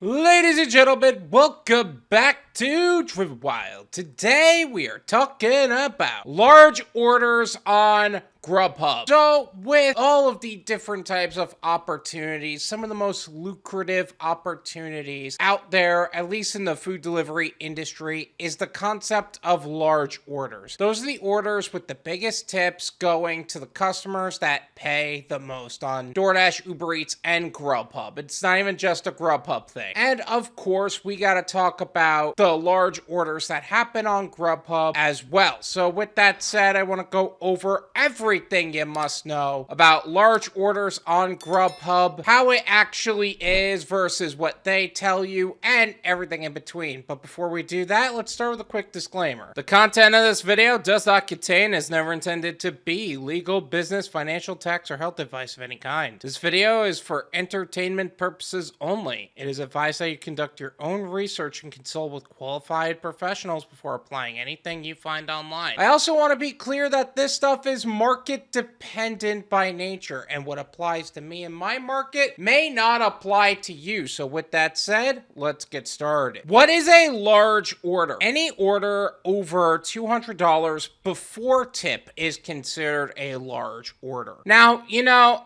Ladies and gentlemen, welcome back to Driven Wild. Today we are talking about large orders on Grubhub. So with all of the different types of opportunities, some of the most lucrative opportunities out there, at least in the food delivery industry, is the concept of large orders. Those are the orders with the biggest tips going to the customers that pay the most on DoorDash, Uber Eats, and Grubhub. It's not even just a Grubhub thing. And of course, we got to talk about the large orders that happen on Grubhub as well. So with that said, I want to go over everything you must know about large orders on Grubhub, how it actually is versus what they tell you, and everything in between. But before we do that, let's start with a quick disclaimer. The content of this video does not contain, is never intended to be, legal, business, financial, tax, or health advice of any kind. This video is for entertainment purposes only. It is advised that you conduct your own research and consult with qualified professionals before applying anything you find online. I also want to be clear that this stuff is market dependent by nature, and what applies to me in my market may not apply to you. So with that said, let's get started. What is a large order? Any order over $200 before tip is considered a large order. Now,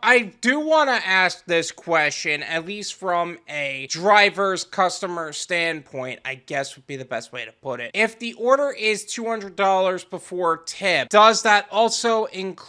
I do want to ask this question, at least from a driver's customer standpoint, I guess would be the best way to put it. If the order is $200 before tip, does that also include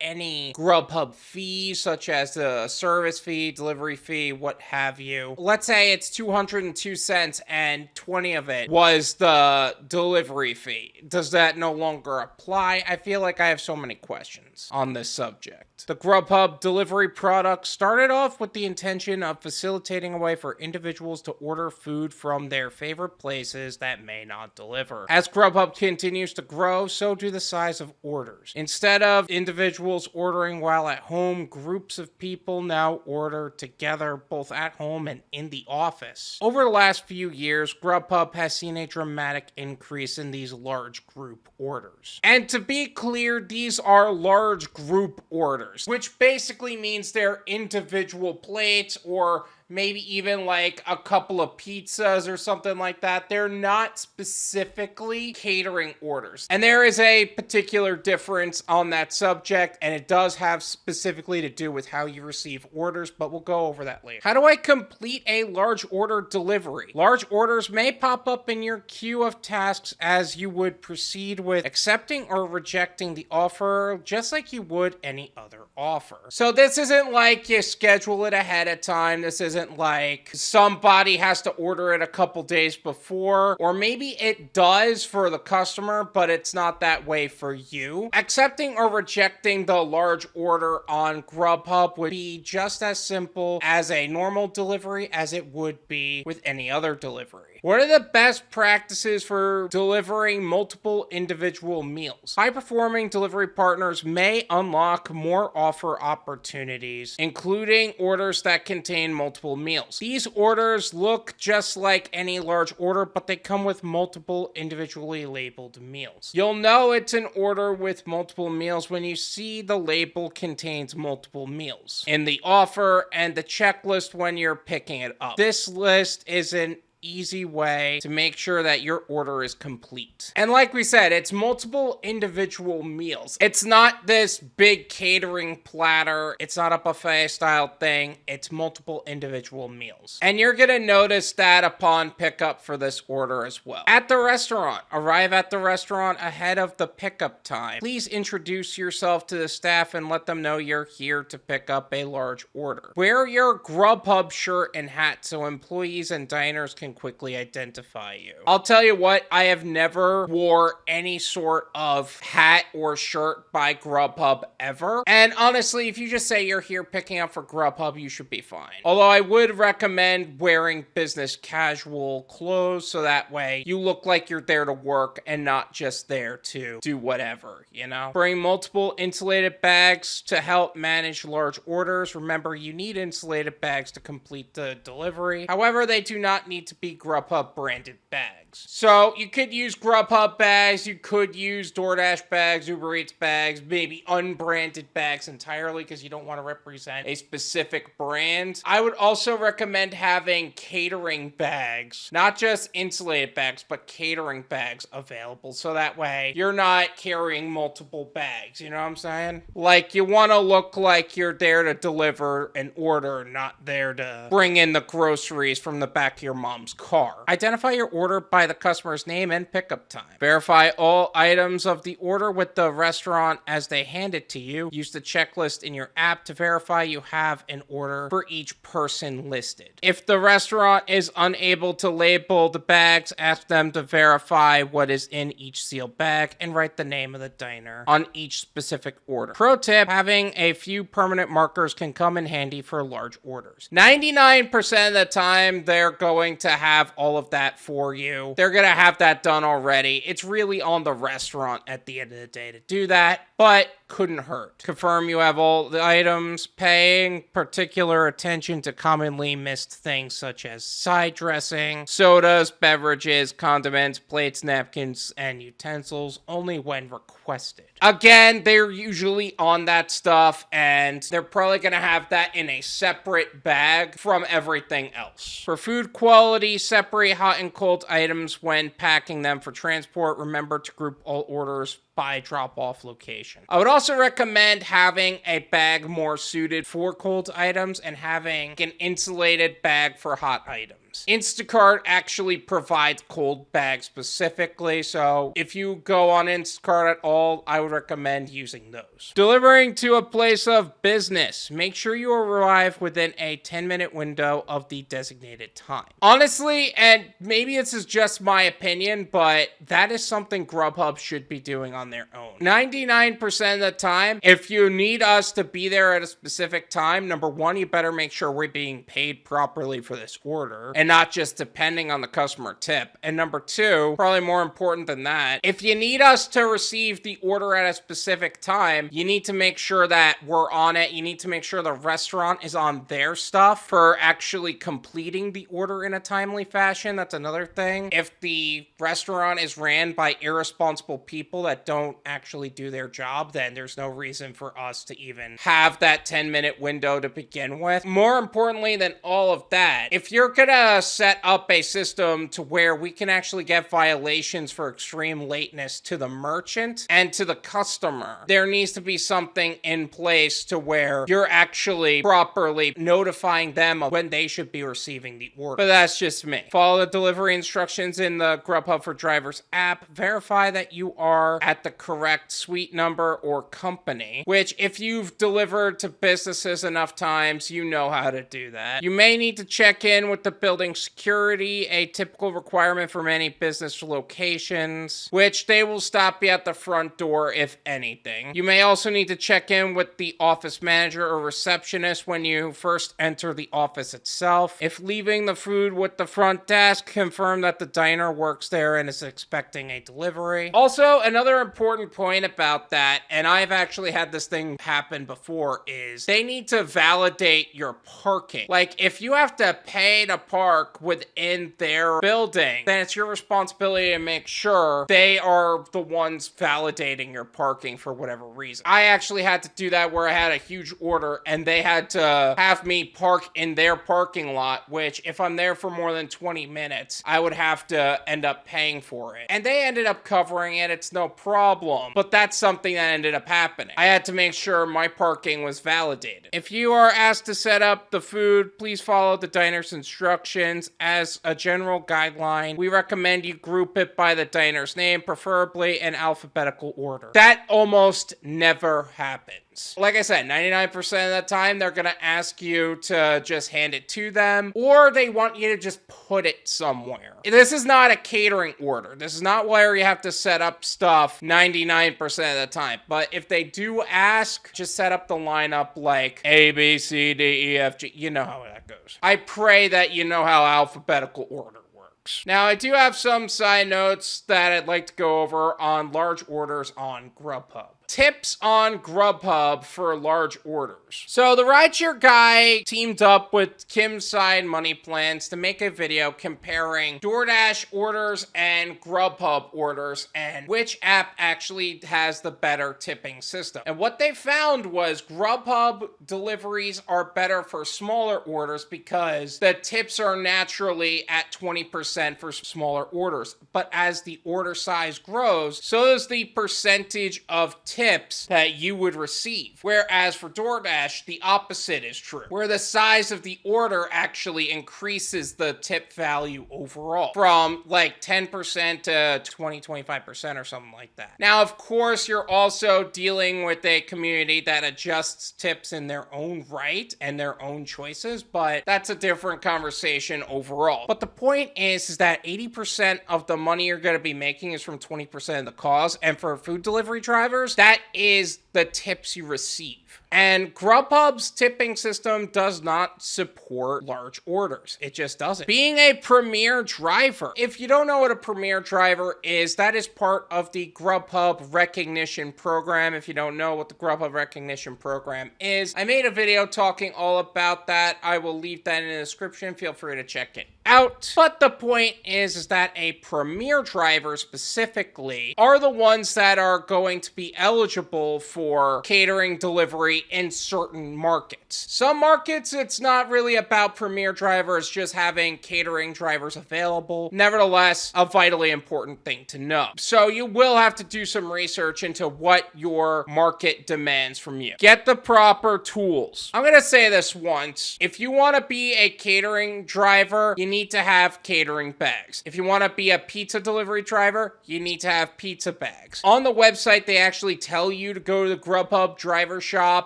any Grubhub fees, such as the service fee, delivery fee, what have you? Let's say it's 202 cents and 20 of it was the delivery fee. Does that no longer apply? I feel like I have so many questions on this subject. The Grubhub delivery product started off with the intention of facilitating a way for individuals to order food from their favorite places that may not deliver. As Grubhub continues to grow, so do the size of orders. Instead of individuals ordering while at home, groups of people now order together both at home and in the office. Over the last few years, Grubhub has seen a dramatic increase in these large group orders. And to be clear, these are large group orders, which basically means they're individual plates or maybe even like a couple of pizzas or something like that. They're not specifically catering orders. And there is a particular difference on that subject, and it does have specifically to do with how you receive orders, but we'll go over that later. How do I complete a large order delivery? Large orders may pop up in your queue of tasks as you would proceed with accepting or rejecting the offer, just like you would any other offer. So this isn't like you schedule it ahead of time. This isn't like somebody has to order it a couple days before, or maybe it does for the customer, but it's not that way for you. Accepting or rejecting the large order on Grubhub would be just as simple as a normal delivery as it would be with any other delivery. What are the best practices for delivering multiple individual meals? High-performing delivery partners may unlock more offer opportunities, including orders that contain multiple meals. These orders look just like any large order, but they come with multiple individually labeled meals. You'll know it's an order with multiple meals when you see the label contains multiple meals in the offer and the checklist when you're picking it up. This list is an easy way to make sure that your order is complete. And like we said, it's multiple individual meals. It's not this big catering platter. It's not a buffet style thing. It's multiple individual meals. And you're gonna notice that upon pickup for this order as well. At the restaurant, arrive at the restaurant ahead of the pickup time. Please introduce yourself to the staff and let them know you're here to pick up a large order. Wear your Grubhub shirt and hat so employees and diners can quickly identify you. I'll tell you what, I have never wore any sort of hat or shirt by Grubhub ever. And honestly, if you just say you're here picking up for Grubhub, you should be fine. Although I would recommend wearing business casual clothes so that way you look like you're there to work and not just there to do whatever, Bring multiple insulated bags to help manage large orders. Remember, you need insulated bags to complete the delivery. However, they do not need to be Grubhub branded bags. bags. So you could use Grubhub bags, you could use DoorDash bags, Uber Eats bags, maybe unbranded bags entirely because you don't want to represent a specific brand. I would also recommend having catering bags, not just insulated bags, but catering bags available. So that way you're not carrying multiple bags, you know what I'm saying? Like, you want to look like you're there to deliver an order, not there to bring in the groceries from the back of your mom's car. Identify your order by the customer's name and pickup time. Verify all items of the order with the restaurant as they hand it to you. Use the checklist in your app to verify you have an order for each person listed. If the restaurant is unable to label the bags, ask them to verify what is in each sealed bag and write the name of the diner on each specific order. Pro tip, having a few permanent markers can come in handy for large orders. 99% of the time, they're going to have all of that for you. They're going to have that done already. It's really on the restaurant at the end of the day to do that, but couldn't hurt. Confirm you have all the items, paying particular attention to commonly missed things such as side dressing, sodas, beverages, condiments, plates, napkins, and utensils only when requested. Again, they're usually on that stuff, and they're probably going to have that in a separate bag from everything else. For food quality, separate hot and cold items when packing them for transport. Remember to group all orders by drop-off location. I would also recommend having a bag more suited for cold items and having an insulated bag for hot items. Instacart actually provides cold bags specifically, so if you go on Instacart at all, I would recommend using those. Delivering to a place of business. Make sure you arrive within a 10-minute window of the designated time. Honestly, and maybe this is just my opinion, but that is something Grubhub should be doing on their own. 99% of the time, if you need us to be there at a specific time, number one, you better make sure we're being paid properly for this order and not just depending on the customer tip. And number two, probably more important than that, if you need us to receive the order at a specific time, you need to make sure that we're on it. You need to make sure the restaurant is on their stuff for actually completing the order in a timely fashion. That's another thing. If the restaurant is ran by irresponsible people that don't actually do their job, then there's no reason for us to even have that 10-minute window to begin with. More importantly than all of that, if you're gonna set up a system to where we can actually get violations for extreme lateness to the merchant and to the customer, there needs to be something in place to where you're actually properly notifying them of when they should be receiving the order. But that's just me. Follow the delivery instructions in the Grubhub for Drivers app. Verify that you are at the correct suite number or company, which if you've delivered to businesses enough times, you know how to do that. You may need to check in with the building security, a typical requirement for many business locations, which they will stop you at the front door if anything. You may also need to check in with the office manager or receptionist when you first enter the office itself. If leaving the food with the front desk, confirm that the diner works there and is expecting a delivery. Also, another important point about that, and I've actually had this thing happen before, is they need to validate your parking. Like, if you have to pay to park within their building, then it's your responsibility to make sure they are the ones validating your parking for whatever reason. I actually had to do that where I had a huge order and they had to have me park in their parking lot, which if I'm there for more than 20 minutes, I would have to end up paying for it. And they ended up covering it. It's no problem. But that's something that ended up happening. I had to make sure my parking was validated. If you are asked to set up the food, please follow the diner's instructions. As a general guideline, we recommend you group it by the diner's name, preferably in alphabetical order. That almost never happens. Like I said, 99% of the time, they're going to ask you to just hand it to them, or they want you to just put it somewhere. This is not a catering order. This is not where you have to set up stuff 99% of the time. But if they do ask, just set up the lineup like A, B, C, D, E, F, G. You know how that goes. I pray that you know how alphabetical order works. Now, I do have some side notes that I'd like to go over on large orders on Grubhub. tips on Grubhub for large orders. So the rideshare guy teamed up with Kim's Side Money Plans to make a video comparing DoorDash orders and Grubhub orders and which app actually has the better tipping system. And what they found was Grubhub deliveries are better for smaller orders because the tips are naturally at 20% for smaller orders. But as the order size grows, so does the percentage of tips that you would receive. Whereas for DoorDash, the opposite is true, where the size of the order actually increases the tip value overall from like 10% to 20-25% or something like that. Now, of course, you're also dealing with a community that adjusts tips in their own right and their own choices, but that's a different conversation overall. But the point is that 80% of the money you're going to be making is from 20% of the cost, and for food delivery drivers, that is the tips you receive. And Grubhub's tipping system does not support large orders. It just doesn't. Being a premier driver, if you don't know what a premier driver is, that is part of the Grubhub recognition program. If you don't know what the Grubhub recognition program is, I made a video talking all about that. I will leave that in the description. Feel free to check it out. But the point is that a premier driver specifically are the ones that are going to be eligible for catering delivery in certain markets. Some markets, it's not really about premier drivers, just having catering drivers available. Nevertheless, a vitally important thing to know. So you will have to do some research into what your market demands from you. Get the proper tools. I'm gonna say this once. If you want to be a catering driver, you need to have catering bags. If you want to be a pizza delivery driver, you need to have pizza bags. On the website, they actually tell you to go to the Grubhub driver shop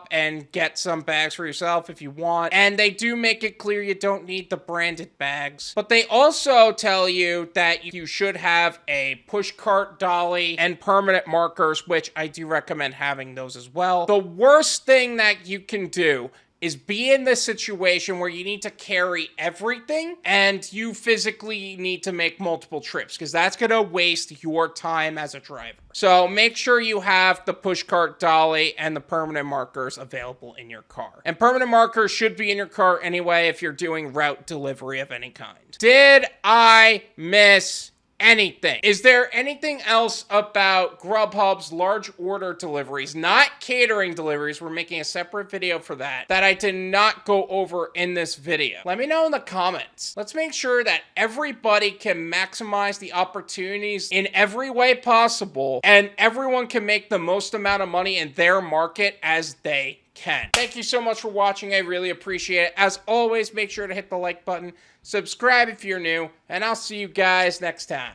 and get some bags for yourself if you want. And they do make it clear you don't need the branded bags. But they also tell you that you should have a push cart dolly and permanent markers, which I do recommend having those as well. The worst thing that you can do is be in this situation where you need to carry everything and you physically need to make multiple trips because that's going to waste your time as a driver. So make sure you have the pushcart dolly and the permanent markers available in your car. And permanent markers should be in your car anyway if you're doing route delivery of any kind. Did I miss anything? Is there anything else about Grubhub's large order deliveries, not catering deliveries? We're making a separate video for that I did not go over in this video. Let me know in the comments. Let's make sure that everybody can maximize the opportunities in every way possible and everyone can make the most amount of money in their market as they can. Thank you so much for watching. I really appreciate it. As always, make sure to hit the like button, subscribe if you're new, and I'll see you guys next time.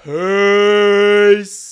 Peace.